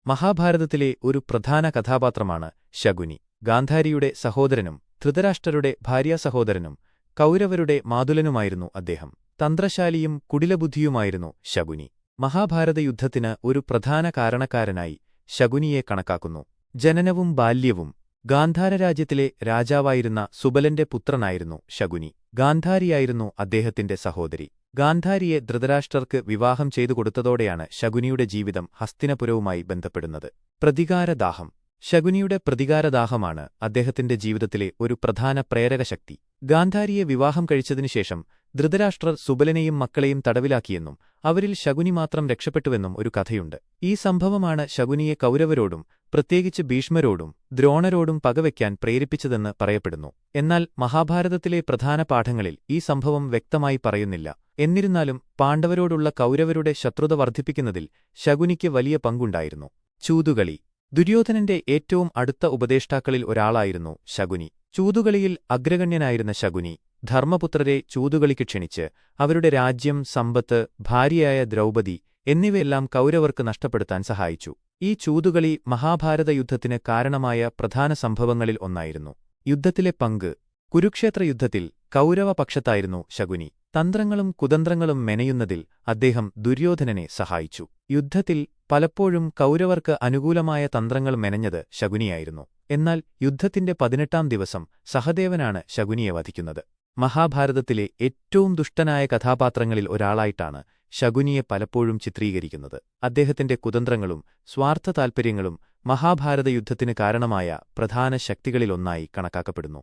മഹാഭാരതത്തിലെ ഒരു പ്രധാന കഥാപാത്രമാണ് ശകുനി. ഗാന്ധാരിയുടെ സഹോദരനും ധൃതരാഷ്ട്രരുടെ ഭാര്യാസഹോദരനും കൗരവരുടെ മാതുലനുമായിരുന്നു അദ്ദേഹം. തന്ത്രശാലിയും കുടിലബുദ്ധിയുമായിരുന്നു ശകുനി. മഹാഭാരതയുദ്ധത്തിന് ഒരു പ്രധാന കാരണക്കാരനായി ശകുനിയെ കണക്കാക്കുന്നു. ജനനവും ബാല്യവും ഗാന്ധാരരാജ്യത്തിലെ രാജാവായിരുന്ന സുബലന്റെ പുത്രനായിരുന്നു ശകുനി. ഗാന്ധാരിയായിരുന്നു അദ്ദേഹത്തിന്റെ സഹോദരി. ഗാന്ധാരിയെ ധൃതരാഷ്ട്രർക്ക് വിവാഹം ചെയ്തുകൊടുത്തതോടെയാണ് ശകുനിയുടെ ജീവിതം ഹസ്തിനപുരവുമായി ബന്ധപ്പെടുന്നത്. പ്രതികാരദാഹം. ശകുനിയുടെ പ്രതികാരദാഹമാണ് അദ്ദേഹത്തിന്റെ ജീവിതത്തിലെ ഒരു പ്രധാന പ്രേരകശക്തി. ഗാന്ധാരിയെ വിവാഹം കഴിച്ചതിനുശേഷം ധൃതരാഷ്ട്രർ സുബലനെയും മക്കളെയും തടവിലാക്കിയെന്നും അവരിൽ ശകുനി മാത്രം രക്ഷപ്പെട്ടുവെന്നും ഒരു കഥയുണ്ട്. ഈ സംഭവമാണ് ശകുനിയെ കൗരവരോടും പ്രത്യേകിച്ച് ഭീഷ്മരോടും ദ്രോണരോടും പകവയ്ക്കാൻ പ്രേരിപ്പിച്ചതെന്ന് പറയപ്പെടുന്നു. എന്നാൽ മഹാഭാരതത്തിലെ പ്രധാന പാഠങ്ങളിൽ ഈ സംഭവം വ്യക്തമായി പറയുന്നില്ല. എന്നിരുന്നാലും പാണ്ഡവരോടുള്ള കൗരവരുടെ ശത്രുത വർദ്ധിപ്പിക്കുന്നതിൽ ശകുനിക്ക് വലിയ പങ്കുണ്ടായിരുന്നു. ചൂതുകളി. ദുര്യോധനന്റെ ഏറ്റവും അടുത്ത ഉപദേഷ്ടാക്കളിൽ ഒരാളായിരുന്നു ശകുനി. ചൂതുകളിയിൽ അഗ്രഗണ്യനായിരുന്ന ശകുനി ധർമ്മപുത്രരെ ചൂതുകളിക്ക് ക്ഷണിച്ച് അവരുടെ രാജ്യം, സമ്പത്ത്, ഭാര്യയായ ദ്രൗപദി എന്നിവയെല്ലാം കൗരവർക്ക് നഷ്ടപ്പെടുത്താൻ സഹായിച്ചു. ഈ ചൂതുകളി മഹാഭാരതയുദ്ധത്തിന് കാരണമായ പ്രധാന സംഭവങ്ങളിൽ ഒന്നായിരുന്നു. യുദ്ധത്തിലെ പങ്ക്. കുരുക്ഷേത്രയുദ്ധത്തിൽ കൗരവപക്ഷത്തായിരുന്നു ശകുനി. തന്ത്രങ്ങളും കുതന്ത്രങ്ങളും മെനയുന്നതിൽ അദ്ദേഹം ദുര്യോധനനെ സഹായിച്ചു. യുദ്ധത്തിൽ പലപ്പോഴും കൗരവർക്ക് അനുകൂലമായ തന്ത്രങ്ങൾ മെനഞ്ഞത് ശകുനിയായിരുന്നു. എന്നാൽ യുദ്ധത്തിന്റെ 18-ാം ദിവസം സഹദേവനാണ് ശകുനിയെ വധിക്കുന്നത്. മഹാഭാരതത്തിലെ ഏറ്റവും ദുഷ്ടനായ കഥാപാത്രങ്ങളിൽ ഒരാളായിട്ടാണ് ശകുനിയെ പലപ്പോഴും ചിത്രീകരിക്കുന്നത്. അദ്ദേഹത്തിന്റെ കുതന്ത്രങ്ങളും സ്വാർത്ഥതാൽപര്യങ്ങളും മഹാഭാരതയുദ്ധത്തിന് കാരണമായ പ്രധാന ശക്തികളിലൊന്നായി കണക്കാക്കപ്പെടുന്നു.